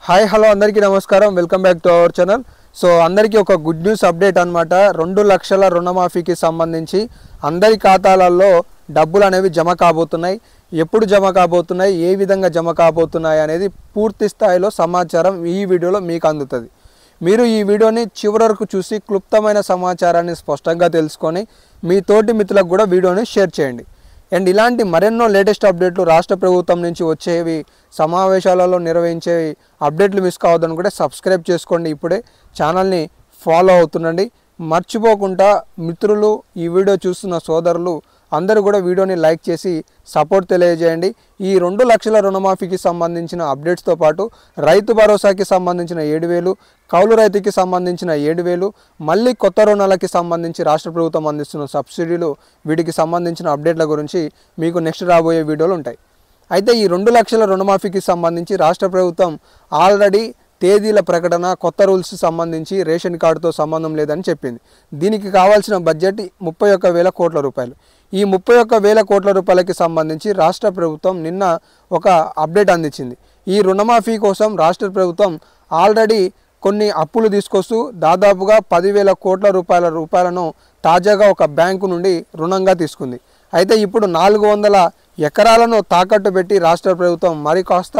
Hi hello అందరికీ నమస్కారం. Welcome back to our channel. So అందరికీ ఒక గుడ్ న్యూస్ అప్డేట్ అనమాట. 2 లక్షల రుణమాఫీకి సంబంధించి అందరి ఖాతాలలో డబ్బులు అనేవి జమ కాబోతున్నాయి. ఎప్పుడు జమ కాబోతున్నాయి, ఏ విధంగా జమ కాబోతున్నాయి అనేది పూర్తి స్థాయిలో సమాచారం ఈ వీడియోలో మీకు అందుతుంది. మీరు ఈ వీడియోని చివరి వరకు చూసి క్లుప్తమైన సమాచారాన్ని స్పష్టంగా తెలుసుకొని మీ తోటి మిత్రులకు కూడా వీడియోని షేర్ చేయండి. అండ్ ఇలాంటి మరెన్నో లేటెస్ట్ అప్డేట్లు రాష్ట్ర ప్రభుత్వం నుంచి వచ్చేవి, సమావేశాలలో నిర్వహించేవి అప్డేట్లు మిస్ కావద్దనుకుంటే సబ్స్క్రైబ్ చేసుకోండి. ఇప్పుడే ఛానల్ని ఫాలో అవుతుండండి. మర్చిపోకుండా మిత్రులు, ఈ వీడియో చూస్తున్న సోదరులు అందరూ కూడా వీడియోని లైక్ చేసి సపోర్ట్ తెలియజేయండి. ఈ 2 లక్షల రుణమాఫీకి సంబంధించిన అప్డేట్స్తో పాటు రైతు భరోసాకి సంబంధించిన 7,000, కౌలు రైతుకి సంబంధించిన 7,000, మళ్ళీ కొత్త రుణాలకి సంబంధించి రాష్ట్ర ప్రభుత్వం అందిస్తున్న సబ్సిడీలు, వీటికి సంబంధించిన అప్డేట్ల గురించి మీకు నెక్స్ట్ రాబోయే వీడియోలు ఉంటాయి. అయితే ఈ 2 లక్షల రుణమాఫీకి సంబంధించి రాష్ట్ర ప్రభుత్వం ఆల్రెడీ తేదీల ప్రకటన, కొత్త రూల్స్ సంబంధించి రేషన్ కార్డుతో సంబంధం లేదని చెప్పింది. దీనికి కావాల్సిన బడ్జెట్ 31,000 కోట్ల రూపాయలు. ఈ 31,000 కోట్ల రూపాయలకి సంబంధించి రాష్ట్ర ప్రభుత్వం నిన్న ఒక అప్డేట్ అందించింది. ఈ రుణమాఫీ కోసం రాష్ట్ర ప్రభుత్వం ఆల్రెడీ కొన్ని అప్పులు తీసుకొస్తూ దాదాపుగా 10,000 కోట్ల రూపాయలను తాజాగా ఒక బ్యాంకు నుండి రుణంగా తీసుకుంది. అయితే ఇప్పుడు 400 ఎకరాలను తాకట్టు పెట్టి రాష్ట్ర ప్రభుత్వం మరి కాస్త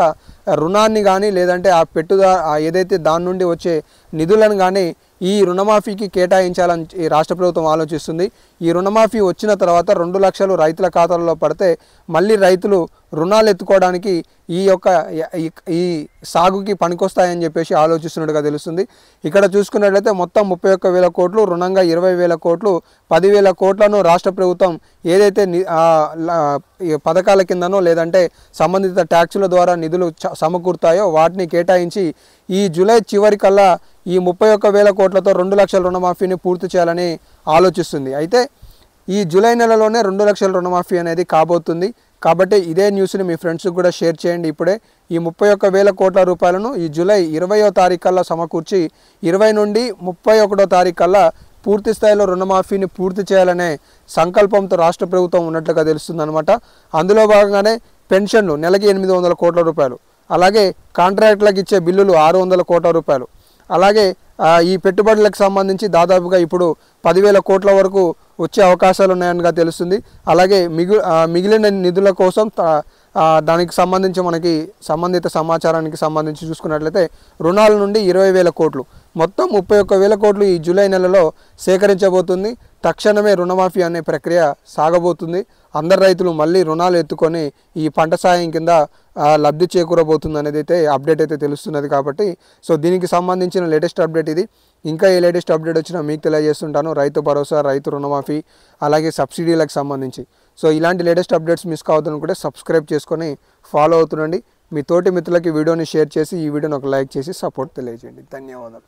రుణాన్ని కానీ, లేదంటే ఆ ఏదైతే దాని నుండి వచ్చే నిధులను కానీ ఈ రుణమాఫీకి కేటాయించాలని ఈ రాష్ట్ర ప్రభుత్వం ఆలోచిస్తుంది. ఈ రుణమాఫీ వచ్చిన తర్వాత 2 లక్షలు రైతుల ఖాతాల్లో పడితే మళ్ళీ రైతులు రుణాలు ఎత్తుకోవడానికి ఈ సాగుకి పనికొస్తాయని చెప్పేసి ఆలోచిస్తున్నట్టుగా తెలుస్తుంది. ఇక్కడ చూసుకున్నట్లయితే మొత్తం 31,000 కోట్లు, రుణంగా 20,000 కోట్లు, 10,000 కోట్లను రాష్ట్ర ప్రభుత్వం ఏదైతే పథకాల కిందనో లేదంటే సంబంధిత ట్యాక్సుల ద్వారా నిధులు సమకూరుతాయో వాటిని కేటాయించి ఈ జూలై చివరికల్లా ఈ 31,000 కోట్లతో 2 లక్షల రుణమాఫీని పూర్తి చేయాలని ఆలోచిస్తుంది. అయితే ఈ జూలై నెలలోనే 2 లక్షల రుణమాఫీ అనేది కాబోతుంది. కాబట్టి ఇదే న్యూస్ని మీ ఫ్రెండ్స్కి కూడా షేర్ చేయండి. ఇప్పుడే ఈ 31,000 కోట్ల రూపాయలను ఈ జూలై 20వ తారీఖు కల్లా సమకూర్చి 20 నుండి 31వ తారీఖు కల్లా పూర్తి స్థాయిలో రుణమాఫీని పూర్తి చేయాలనే సంకల్పంతో రాష్ట్ర ప్రభుత్వం ఉన్నట్లుగా తెలుస్తుందన్నమాట. అందులో భాగంగానే పెన్షన్లు నెలకి 800 కోట్ల రూపాయలు, అలాగే కాంట్రాక్టులకు ఇచ్చే బిల్లులు 600 కోట్ల రూపాయలు, అలాగే ఈ పెట్టుబడులకు సంబంధించి దాదాపుగా ఇప్పుడు 10,000 కోట్ల వరకు వచ్చే అవకాశాలు ఉన్నాయనిగా తెలుస్తుంది. అలాగే మిగిలిన నిధుల కోసం దానికి సంబంధించి మనకి సంబంధిత సమాచారానికి సంబంధించి చూసుకున్నట్లయితే రుణాల నుండి 20,000 కోట్లు, మొత్తం 31,000 కోట్లు ఈ జూలై నెలలో సేకరించబోతుంది. తక్షణమే రుణమాఫీ అనే ప్రక్రియ సాగబోతుంది. అందరు రైతులు మళ్ళీ రుణాలు ఎత్తుకొని ఈ పంట సాయం కింద లబ్ధి చేకూరబోతుంది అనేది అయితే అప్డేట్ అయితే తెలుస్తున్నది. కాబట్టి సో దీనికి సంబంధించిన లేటెస్ట్ అప్డేట్ ఇది. ఇంకా ఏ లేటెస్ట్ అప్డేట్ వచ్చినా మీకు తెలియజేస్తుంటాను. రైతు భరోసా, రైతు రుణమాఫీ, అలాగే సబ్సిడీలకు సంబంధించి. సో ఇలాంటి లేటెస్ట్ అప్డేట్స్ మిస్ కావద్దనుకుంటే సబ్స్క్రైబ్ చేసుకొని ఫాలో అవుతుండండి. మీ తోటి మిత్రులకి వీడియోని షేర్ చేసి ఈ వీడియోని ఒక లైక్ చేసి సపోర్ట్ తెలియజేయండి. ధన్యవాదాలు.